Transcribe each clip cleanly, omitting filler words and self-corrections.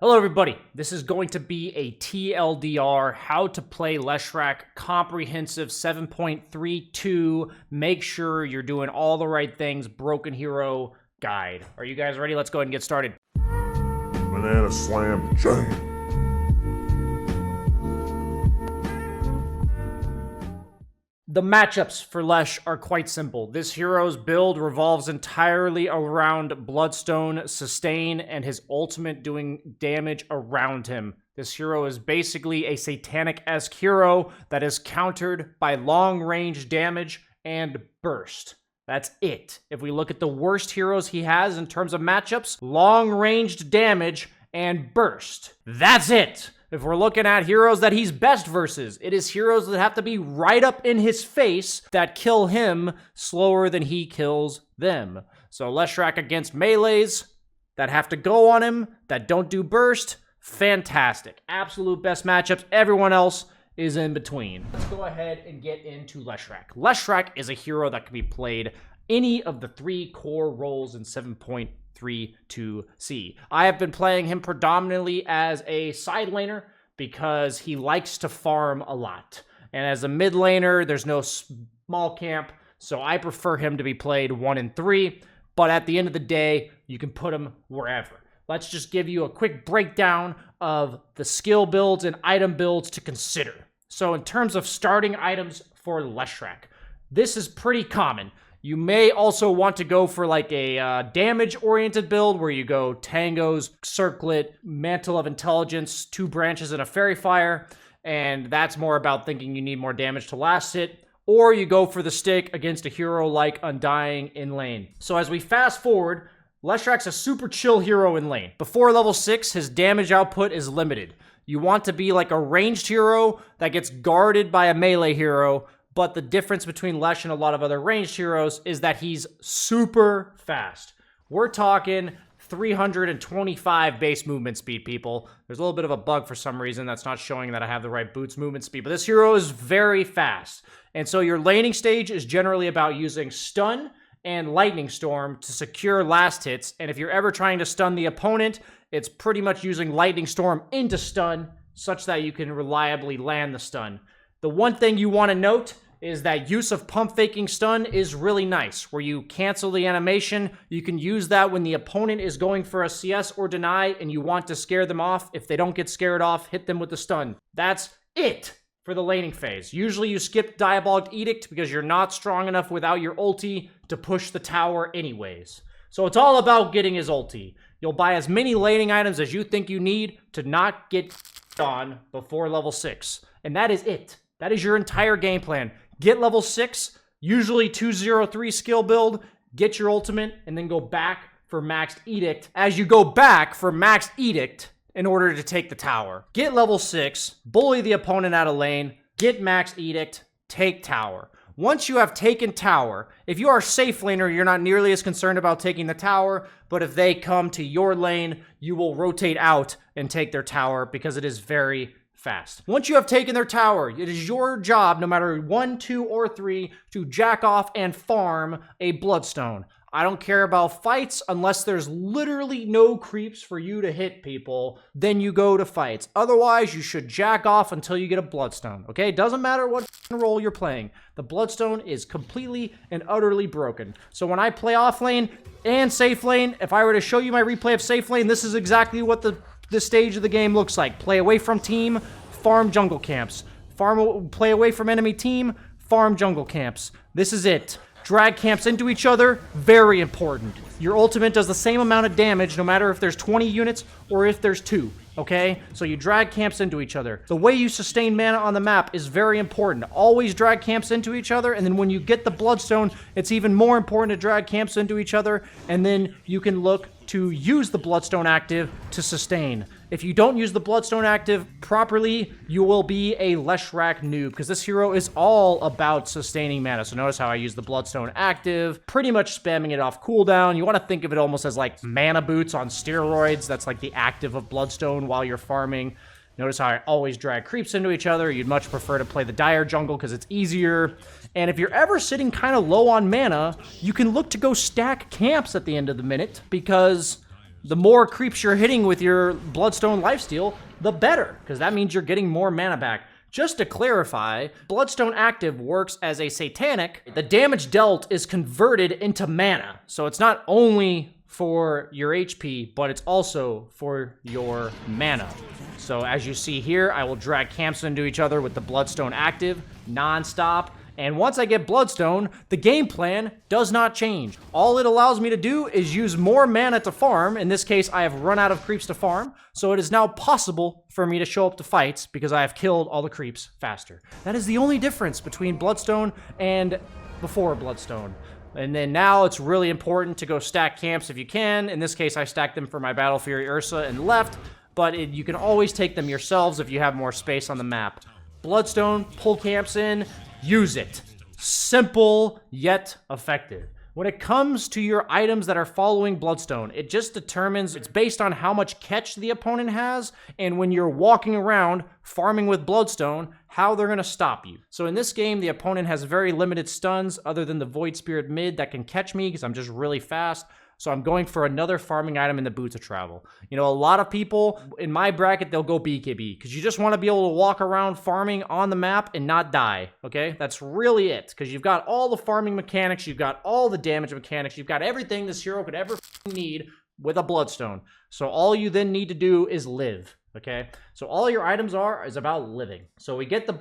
Hello everybody, this is going to be a TLDR, how to play Leshrac, comprehensive 7.32, make sure you're doing all the right things, broken hero guide. Are you guys ready? Let's go ahead and get started. Banana slam jam. The matchups for Lesh are quite simple. This hero's build revolves entirely around Bloodstone, sustain, and his ultimate doing damage around him. This hero is basically a satanic-esque hero that is countered by long-range damage and burst. That's it. If we look at the worst heroes he has in terms of matchups, long-ranged damage and burst. That's it. If we're looking at heroes that he's best versus, it is heroes that have to be right up in his face that kill him slower than he kills them. So Leshrac against melees that have to go on him, that don't do burst, fantastic. Absolute best matchups. Everyone else is in between. Let's go ahead and get into Leshrac. Leshrac is a hero that can be played any of the three core roles in 7.32C. I have been playing him predominantly as a side laner because he likes to farm a lot. And as a mid laner, there's no small camp, so I prefer him to be played 1 and 3. But at the end of the day, you can put him wherever. Let's just give you a quick breakdown of the skill builds and item builds to consider. So in terms of starting items for Leshrac, this is pretty common. You may also want to go for like a damage-oriented build where you go Tangos, Circlet, Mantle of Intelligence, 2 branches, and a Fairy Fire, and that's more about thinking you need more damage to last it. Or you go for the stick against a hero like Undying in lane. So as we fast forward, Leshrac's a super chill hero in lane. Before level 6, his damage output is limited. You want to be like a ranged hero that gets guarded by a melee hero, but the difference between Lesh and a lot of other ranged heroes is that he's super fast. We're talking 325 base movement speed, people. There's a little bit of a bug for some reason that's not showing that I have the right boots movement speed, but this hero is very fast. And so your laning stage is generally about using stun and lightning storm to secure last hits. And if you're ever trying to stun the opponent, it's pretty much using lightning storm into stun such that you can reliably land the stun. The one thing you want to note is that use of pump faking stun is really nice, where you cancel the animation. You can use that when the opponent is going for a CS or deny and you want to scare them off. If they don't get scared off, hit them with the stun. That's it for the laning phase. Usually you skip Diabolic Edict because you're not strong enough without your ulti to push the tower anyways. So it's all about getting his ulti. You'll buy as many laning items as you think you need to not get on before level 6. And that is it. That is your entire game plan. Get level 6, usually 203 skill build, get your ultimate, and then go back for maxed edict. As you go back for maxed edict in order to take the tower. Get level 6, bully the opponent out of lane, get maxed edict, take tower. Once you have taken tower, if you are safe laner, you're not nearly as concerned about taking the tower, but if they come to your lane, you will rotate out and take their tower because it is very fast. Once you have taken their tower, it is your job, no matter 1, 2, or 3, to jack off and farm a Bloodstone. I don't care about fights unless there's literally no creeps for you to hit people, then you go to fights. Otherwise, you should jack off until you get a Bloodstone, okay? Doesn't matter what role you're playing. The Bloodstone is completely and utterly broken. So when I play off lane and safe lane, if I were to show you my replay of safe lane, this is exactly what this stage of the game looks like. Play away from team, farm jungle camps. Play away from enemy team, farm jungle camps. This is it. Drag camps into each other, very important. Your ultimate does the same amount of damage no matter if there's 20 units or if there's 2, okay? So you drag camps into each other. The way you sustain mana on the map is very important. Always drag camps into each other, and then when you get the Bloodstone, it's even more important to drag camps into each other, and then you can look to use the Bloodstone active to sustain. If you don't use the Bloodstone active properly, you will be a Leshrac noob, because this hero is all about sustaining mana. So notice how I use the Bloodstone active, pretty much spamming it off cooldown. You want to think of it almost as like mana boots on steroids. That's like the active of Bloodstone while you're farming. Notice how I always drag creeps into each other. You'd much prefer to play the Dire jungle because it's easier. And if you're ever sitting kind of low on mana, you can look to go stack camps at the end of the minute because The more creeps you're hitting with your Bloodstone lifesteal, the better, because that means you're getting more mana back. Just to clarify, Bloodstone active works as a satanic. The damage dealt is converted into mana. So it's not only for your HP, but it's also for your mana. So as you see here, I will drag camps into each other with the Bloodstone active non-stop. And once I get Bloodstone, the game plan does not change. All it allows me to do is use more mana to farm. In this case, I have run out of creeps to farm, so it is now possible for me to show up to fights because I have killed all the creeps faster. That is the only difference between Bloodstone and before Bloodstone. And then now it's really important to go stack camps if you can. In this case, I stacked them for my Battle Fury Ursa and left, but you can always take them yourselves if you have more space on the map. Bloodstone, pull camps in, use it. Simple, yet effective. When it comes to your items that are following Bloodstone, it just determines, it's based on how much catch the opponent has, and when you're walking around farming with Bloodstone, how they're going to stop you. So in this game, the opponent has very limited stuns other than the Void Spirit mid that can catch me because I'm just really fast. So I'm going for another farming item in the Boots of Travel. You know, a lot of people in my bracket, they'll go BKB because you just want to be able to walk around farming on the map and not die, okay? That's really it, because you've got all the farming mechanics, you've got all the damage mechanics, you've got everything this hero could ever need with a Bloodstone. So all you then need to do is live, okay? So all your items is about living. So we get the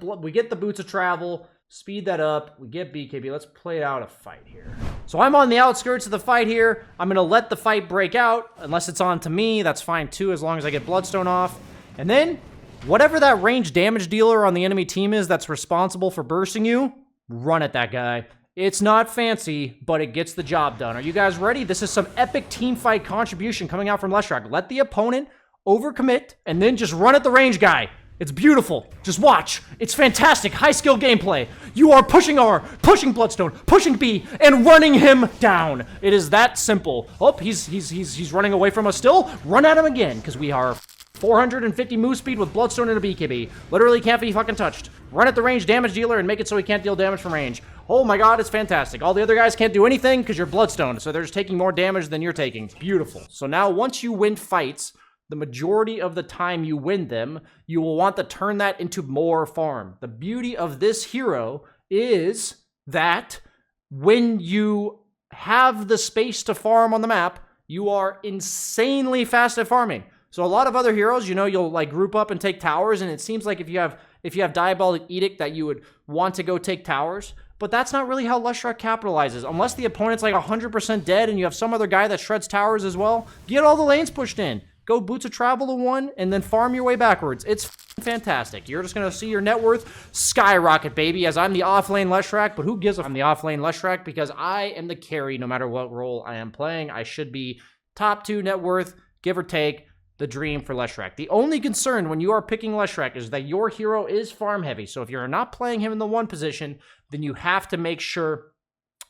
Boots of Travel. Speed that up. We get BKB. Let's play out a fight here. So I'm on the outskirts of the fight here. I'm going to let the fight break out. Unless it's on to me, that's fine too, as long as I get Bloodstone off. And then, whatever that ranged damage dealer on the enemy team is that's responsible for bursting you, run at that guy. It's not fancy, but it gets the job done. Are you guys ready? This is some epic team fight contribution coming out from Leshrac. Let the opponent overcommit, and then just run at the range guy. It's beautiful. Just watch. It's fantastic. High skill gameplay. You are pushing R, pushing Bloodstone, pushing B, and running him down. It is that simple. Oh, he's running away from us still. Run at him again, because we are 450 move speed with Bloodstone and a BKB. Literally can't be fucking touched. Run at the range damage dealer and make it so he can't deal damage from range. Oh my god, it's fantastic. All the other guys can't do anything because you're Bloodstone, so they're just taking more damage than you're taking. Beautiful. So now once you win fights, the majority of the time you win them, you will want to turn that into more farm. The beauty of this hero is that when you have the space to farm on the map, you are insanely fast at farming. So a lot of other heroes, you know, you'll like group up and take towers, and it seems like if you have Diabolic Edict that you would want to go take towers, but that's not really how Leshrac capitalizes. Unless the opponent's like 100% dead and you have some other guy that shreds towers as well, get all the lanes pushed in. Go Boots of Travel to 1, and then farm your way backwards. It's fantastic. You're just going to see your net worth skyrocket, baby, as I'm the off-lane Leshrac, but who gives a... I'm the off-lane Leshrac because I am the carry no matter what role I am playing. I should be top 2 net worth, give or take, the dream for Leshrac. The only concern when you are picking Leshrac is that your hero is farm heavy, so if you're not playing him in the 1 position, then you have to make sure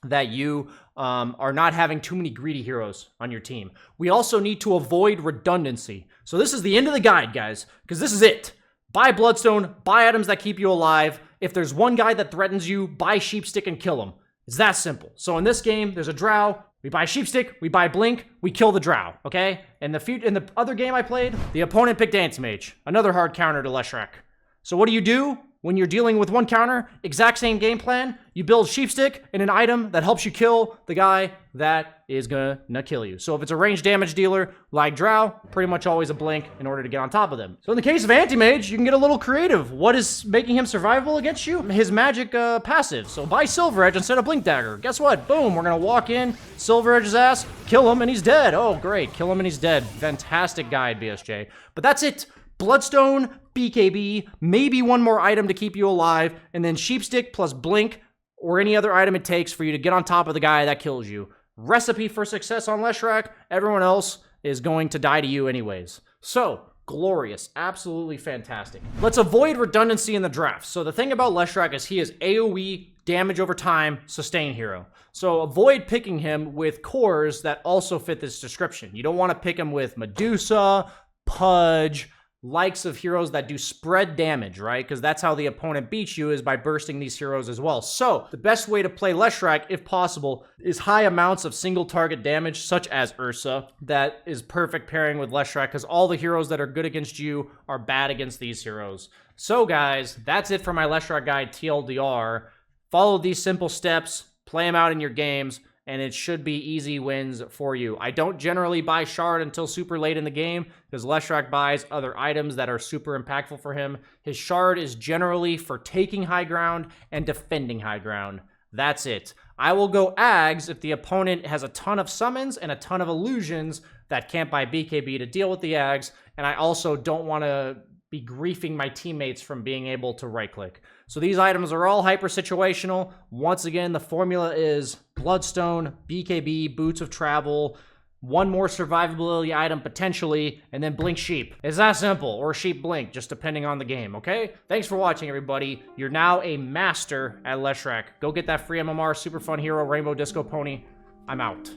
that you are not having too many greedy heroes on your team. We also need to avoid redundancy. So this is the end of the guide, guys, because this is it. Buy Bloodstone, buy items that keep you alive. If there's one guy that threatens you, buy Sheepstick and kill him. It's that simple. So in this game, there's a Drow. We buy Sheepstick, we buy Blink, we kill the Drow, okay? In the other game I played, the opponent picked Dance Mage, another hard counter to Leshrac. So what do? When you're dealing with one counter, exact same game plan, you build Sheepstick and an item that helps you kill the guy that is gonna kill you. So if it's a ranged damage dealer like Drow, pretty much always a Blink in order to get on top of them. So in the case of Anti-Mage, you can get a little creative. What is making him survivable against you? His magic passive. So buy Silver Edge instead of Blink Dagger. Guess what? Boom, we're gonna walk in, Silver Edge's ass, kill him, and he's dead. Oh, great, kill him and he's dead. Fantastic guide, BSJ. But that's it. Bloodstone, BKB, maybe one more item to keep you alive, and then Sheepstick plus Blink or any other item it takes for you to get on top of the guy that kills you. Recipe for success on Leshrac. Everyone else is going to die to you anyways. So, glorious. Absolutely fantastic. Let's avoid redundancy in the draft. So the thing about Leshrac is he is AoE, damage over time, sustain hero. So avoid picking him with cores that also fit this description. You don't want to pick him with Medusa, Pudge, likes of heroes that do spread damage, right? Because that's how the opponent beats you, is by bursting these heroes as well. So the best way to play Leshrac, if possible, is high amounts of single target damage, such as Ursa. That is perfect pairing with Leshrac, because all the heroes that are good against you are bad against these heroes. So guys, that's it for my Leshrac guide TLDR. Follow these simple steps, play them out in your games, and it should be easy wins for you. I don't generally buy Shard until super late in the game, because Leshrac buys other items that are super impactful for him. His Shard is generally for taking high ground and defending high ground. That's it. I will go Ags if the opponent has a ton of summons and a ton of illusions that can't buy BKB to deal with the Ags, and I also don't want to be griefing my teammates from being able to right-click. So these items are all hyper-situational. Once again, the formula is Bloodstone, BKB, Boots of Travel, one more survivability item potentially, and then Blink Sheep. It's that simple, or Sheep Blink, just depending on the game, okay? Thanks for watching, everybody. You're now a master at Leshrac. Go get that free MMR, super fun hero, Rainbow Disco Pony. I'm out.